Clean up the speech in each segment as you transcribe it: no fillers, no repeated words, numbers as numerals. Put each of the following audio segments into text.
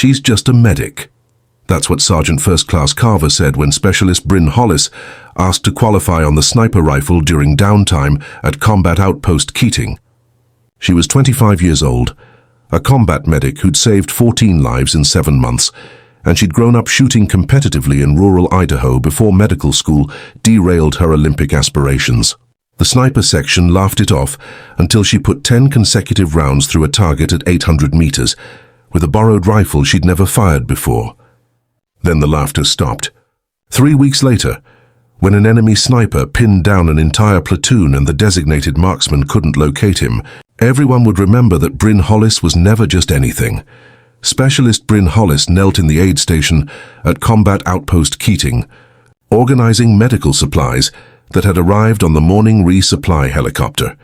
She's just a medic. That's what Sergeant First Class Carver said when Specialist Bryn Hollis asked to qualify on the sniper rifle during downtime at Combat Outpost Keating. She was 25 years old, a combat medic who'd saved 14 lives in 7 months, and she'd grown up shooting competitively in rural Idaho before medical school derailed her Olympic aspirations. The sniper section laughed it off until she put 10 consecutive rounds through a target at 800 meters, with a borrowed rifle she'd never fired before. Then the laughter stopped. 3 weeks later, when an enemy sniper pinned down an entire platoon and the designated marksman couldn't locate him, everyone would remember that Bryn Hollis was never just anything. Specialist Bryn Hollis knelt in the aid station at Combat Outpost Keating, organizing medical supplies that had arrived on the morning resupply helicopter.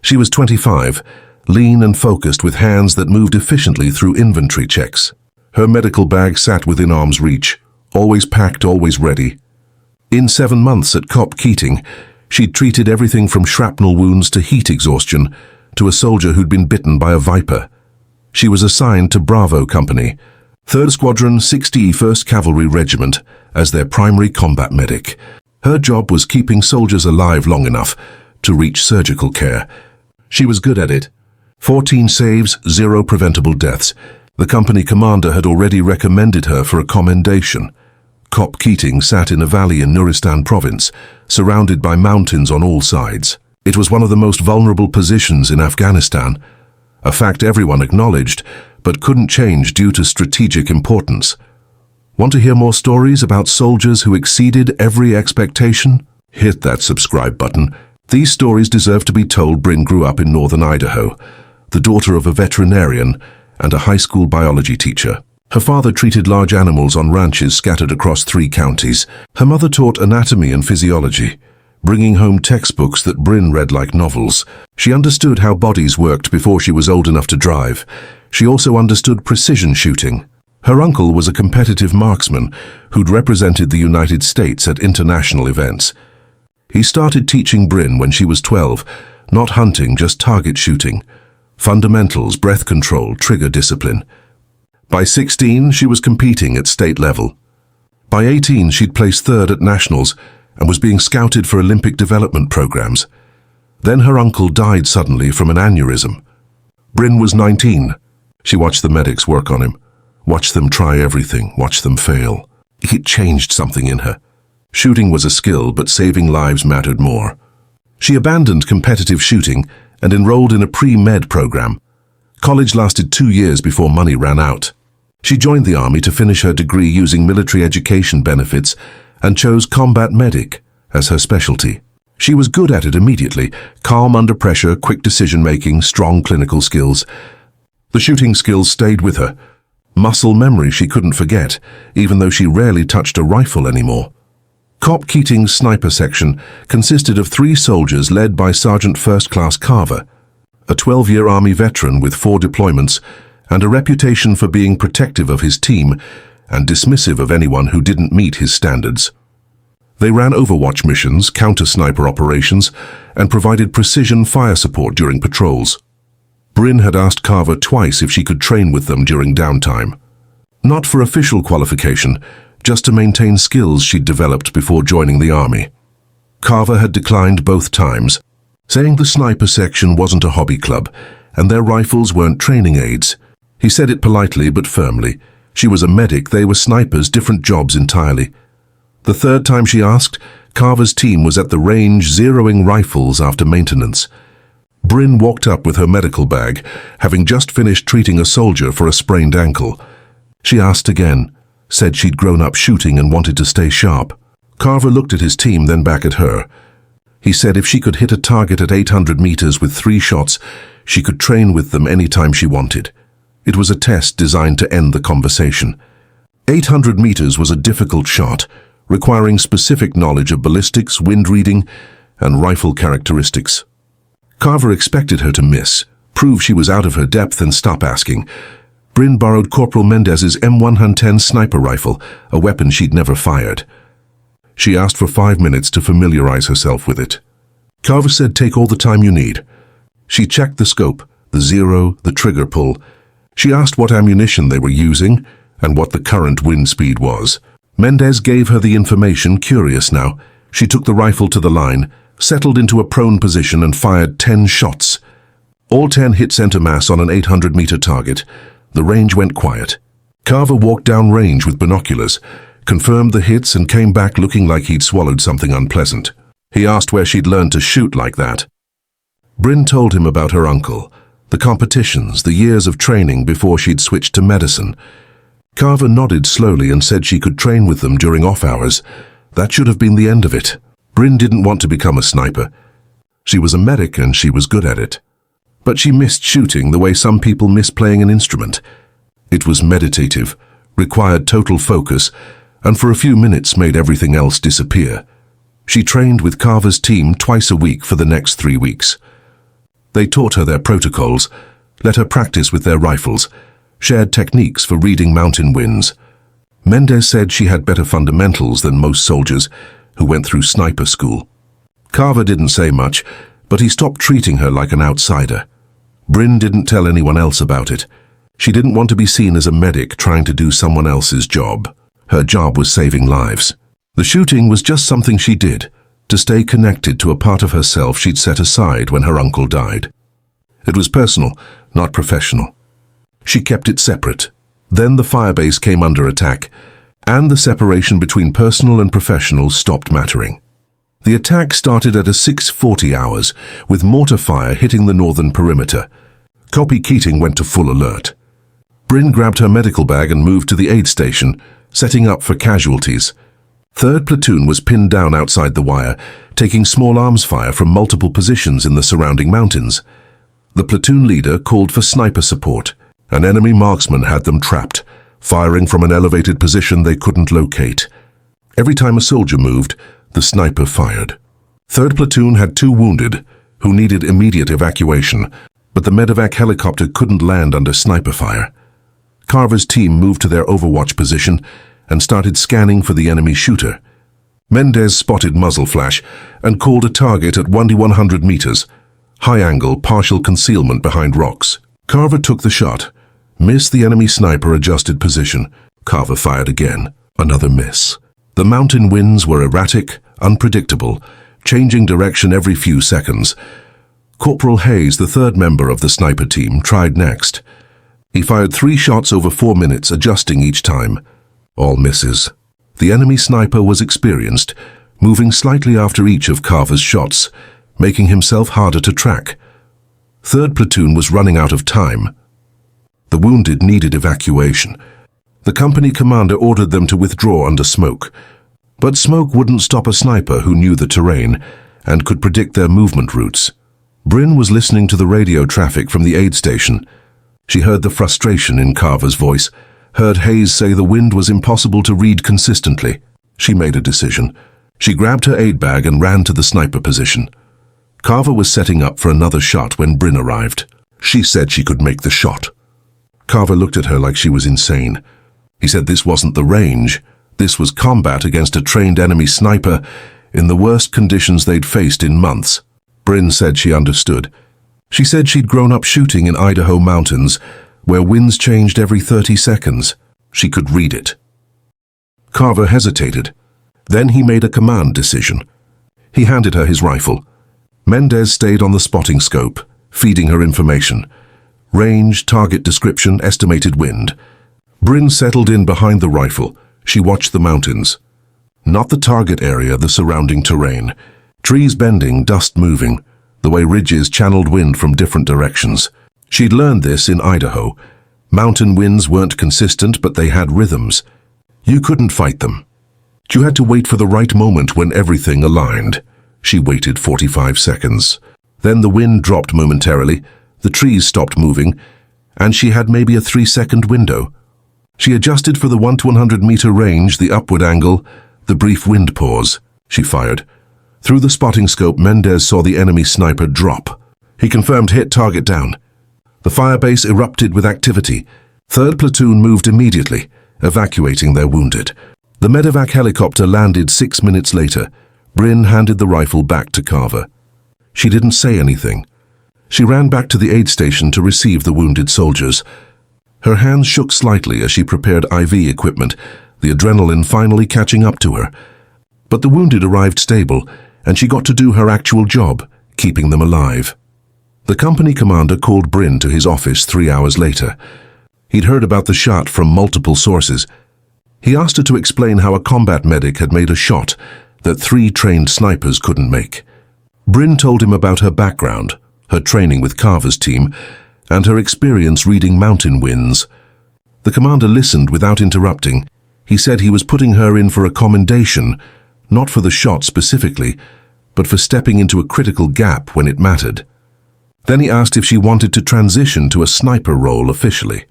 She was 25, lean and focused with hands that moved efficiently through inventory checks. Her medical bag sat within arm's reach, always packed, always ready. In 7 months at COP Keating, she'd treated everything from shrapnel wounds to heat exhaustion to a soldier who'd been bitten by a viper. She was assigned to Bravo Company, 3rd Squadron 61st Cavalry Regiment, as their primary combat medic. Her job was keeping soldiers alive long enough to reach surgical care. She was good at it. 14 saves, 0 preventable deaths. The company commander had already recommended her for a commendation. COP Keating sat in a valley in Nuristan province, surrounded by mountains on all sides. It was one of the most vulnerable positions in Afghanistan, a fact everyone acknowledged, but couldn't change due to strategic importance. Want to hear more stories about soldiers who exceeded every expectation? Hit that subscribe button. These stories deserve to be told. Bryn grew up in northern Idaho, the daughter of a veterinarian and a high school biology teacher. Her father treated large animals on ranches scattered across 3 counties. Her mother taught anatomy and physiology, bringing home textbooks that Bryn read like novels. She understood how bodies worked before she was old enough to drive. She also understood precision shooting. Her uncle was a competitive marksman who'd represented the United States at international events. He started teaching Bryn when she was 12, not hunting, just target shooting. Fundamentals, breath control, trigger discipline. By 16, she was competing at state level. By 18, she'd placed 3rd at nationals and was being scouted for Olympic development programs. Then her uncle died suddenly from an aneurysm. Bryn was 19. She watched the medics work on him, watched them try everything, watched them fail. It changed something in her. Shooting was a skill, but saving lives mattered more. She abandoned competitive shooting and enrolled in a pre-med program. College lasted 2 years before money ran out. She joined the army to finish her degree using military education benefits and chose combat medic as her specialty. She was good at it immediately, calm under pressure, quick decision-making, strong clinical skills. The shooting skills stayed with her. Muscle memory she couldn't forget, even though she rarely touched a rifle anymore. COP Keating's sniper section consisted of 3 soldiers led by Sergeant First Class Carver, a 12-year Army veteran with 4 deployments and a reputation for being protective of his team and dismissive of anyone who didn't meet his standards. They ran overwatch missions, counter-sniper operations, and provided precision fire support during patrols. Bryn had asked Carver twice if she could train with them during downtime. Not for official qualification, just to maintain skills she'd developed before joining the army. Carver had declined both times, saying the sniper section wasn't a hobby club and their rifles weren't training aids. He said it politely but firmly. She was a medic, they were snipers, different jobs entirely. The 3rd time she asked, Carver's team was at the range zeroing rifles after maintenance. Bryn walked up with her medical bag, having just finished treating a soldier for a sprained ankle. She asked again, said she'd grown up shooting and wanted to stay sharp. Carver looked at his team, then back at her. He said if she could hit a target at 800 meters with 3 shots, she could train with them anytime she wanted. It was a test designed to end the conversation. 800 meters was a difficult shot, requiring specific knowledge of ballistics, wind reading, and rifle characteristics. Carver expected her to miss, prove she was out of her depth, and stop asking. Bryn borrowed Corporal Mendez's M110 sniper rifle, a weapon she'd never fired. She asked for 5 minutes to familiarize herself with it. Carver said, "Take all the time you need." She checked the scope, the zero, the trigger pull. She asked what ammunition they were using, and what the current wind speed was. Mendez gave her the information, curious now. She took the rifle to the line, settled into a prone position and fired 10 shots. All 10 hit center mass on an 800-meter target. The range went quiet. Carver walked down range with binoculars, confirmed the hits and came back looking like he'd swallowed something unpleasant. He asked where she'd learned to shoot like that. Bryn told him about her uncle, the competitions, the years of training before she'd switched to medicine. Carver nodded slowly and said she could train with them during off hours. That should have been the end of it. Bryn didn't want to become a sniper. She was a medic and she was good at it. But she missed shooting the way some people miss playing an instrument. It was meditative, required total focus, and for a few minutes made everything else disappear. She trained with Carver's team twice a week for the next 3 weeks. They taught her their protocols, let her practice with their rifles, shared techniques for reading mountain winds. Mendez said she had better fundamentals than most soldiers who went through sniper school. Carver didn't say much, but he stopped treating her like an outsider. Bryn didn't tell anyone else about it. She didn't want to be seen as a medic trying to do someone else's job. Her job was saving lives. The shooting was just something she did, to stay connected to a part of herself she'd set aside when her uncle died. It was personal, not professional. She kept it separate. Then the firebase came under attack, and the separation between personal and professional stopped mattering. The attack started at 6:40 hours, with mortar fire hitting the northern perimeter. Copy Keating went to full alert. Bryn grabbed her medical bag and moved to the aid station, setting up for casualties. 3rd Platoon was pinned down outside the wire, taking small arms fire from multiple positions in the surrounding mountains. The platoon leader called for sniper support. An enemy marksman had them trapped, firing from an elevated position they couldn't locate. Every time a soldier moved, the sniper fired. 3rd Platoon had 2 wounded, who needed immediate evacuation, but the medevac helicopter couldn't land under sniper fire. Carver's team moved to their overwatch position and started scanning for the enemy shooter. Mendez spotted muzzle flash and called a target at 100 meters, high angle, partial concealment behind rocks. Carver took the shot, missed the enemy sniper, adjusted position. Carver fired again, another miss. The mountain winds were erratic, unpredictable, changing direction every few seconds. Corporal Hayes, the 3rd member of the sniper team, tried next. He fired 3 shots over 4 minutes, adjusting each time. All misses. The enemy sniper was experienced, moving slightly after each of Carver's shots, making himself harder to track. 3rd Platoon was running out of time. The wounded needed evacuation. The company commander ordered them to withdraw under smoke. But smoke wouldn't stop a sniper who knew the terrain and could predict their movement routes. Bryn was listening to the radio traffic from the aid station. She heard the frustration in Carver's voice, heard Hayes say the wind was impossible to read consistently. She made a decision. She grabbed her aid bag and ran to the sniper position. Carver was setting up for another shot when Bryn arrived. She said she could make the shot. Carver looked at her like she was insane. He said this wasn't the range. This was combat against a trained enemy sniper in the worst conditions they'd faced in months. Bryn said she understood. She said she'd grown up shooting in Idaho mountains, where winds changed every 30 seconds. She could read it. Carver hesitated. Then he made a command decision. He handed her his rifle. Mendez stayed on the spotting scope, feeding her information. Range, target description, estimated wind. Bryn settled in behind the rifle. She watched the mountains. Not the target area, the surrounding terrain. Trees bending, dust moving, the way ridges channeled wind from different directions. She'd learned this in Idaho. Mountain winds weren't consistent, but they had rhythms. You couldn't fight them. You had to wait for the right moment when everything aligned. She waited 45 seconds. Then the wind dropped momentarily, the trees stopped moving, and she had maybe a 3-second window. She adjusted for the 1 to 100 meter range, the upward angle, the brief wind pause. She fired. Through the spotting scope, Mendez saw the enemy sniper drop. He confirmed hit, target down. The firebase erupted with activity. 3rd Platoon moved immediately, evacuating their wounded. The medevac helicopter landed 6 minutes later. Bryn handed the rifle back to Carver. She didn't say anything. She ran back to the aid station to receive the wounded soldiers. Her hands shook slightly as she prepared IV equipment, the adrenaline finally catching up to her. But the wounded arrived stable, and she got to do her actual job, keeping them alive. The company commander called Bryn to his office 3 hours later. He'd heard about the shot from multiple sources. He asked her to explain how a combat medic had made a shot that 3 trained snipers couldn't make. Bryn told him about her background, her training with Carver's team, and her experience reading mountain winds. The commander listened without interrupting. He said he was putting her in for a commendation, not for the shot specifically, but for stepping into a critical gap when it mattered. Then he asked if she wanted to transition to a sniper role officially.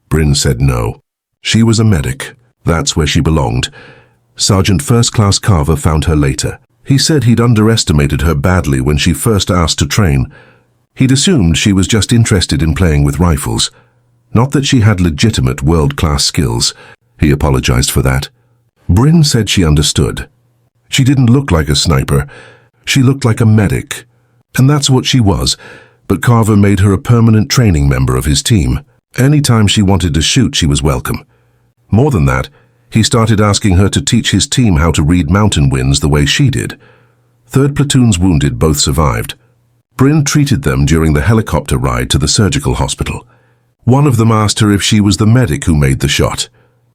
Bryn said no. She was a medic. That's where she belonged. Sergeant First Class Carver found her later. He said he'd underestimated her badly when she first asked to train. He'd assumed she was just interested in playing with rifles. Not that she had legitimate world-class skills. He apologized for that. Bryn said she understood. She didn't look like a sniper. She looked like a medic. And that's what she was, but Carver made her a permanent training member of his team. Anytime she wanted to shoot, she was welcome. More than that, he started asking her to teach his team how to read mountain winds the way she did. 3rd Platoon's wounded both survived. Bryn treated them during the helicopter ride to the surgical hospital. One of them asked her if she was the medic who made the shot.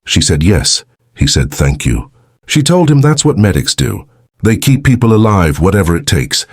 She said yes. He said thank you. She told him that's what medics do. They keep people alive, whatever it takes.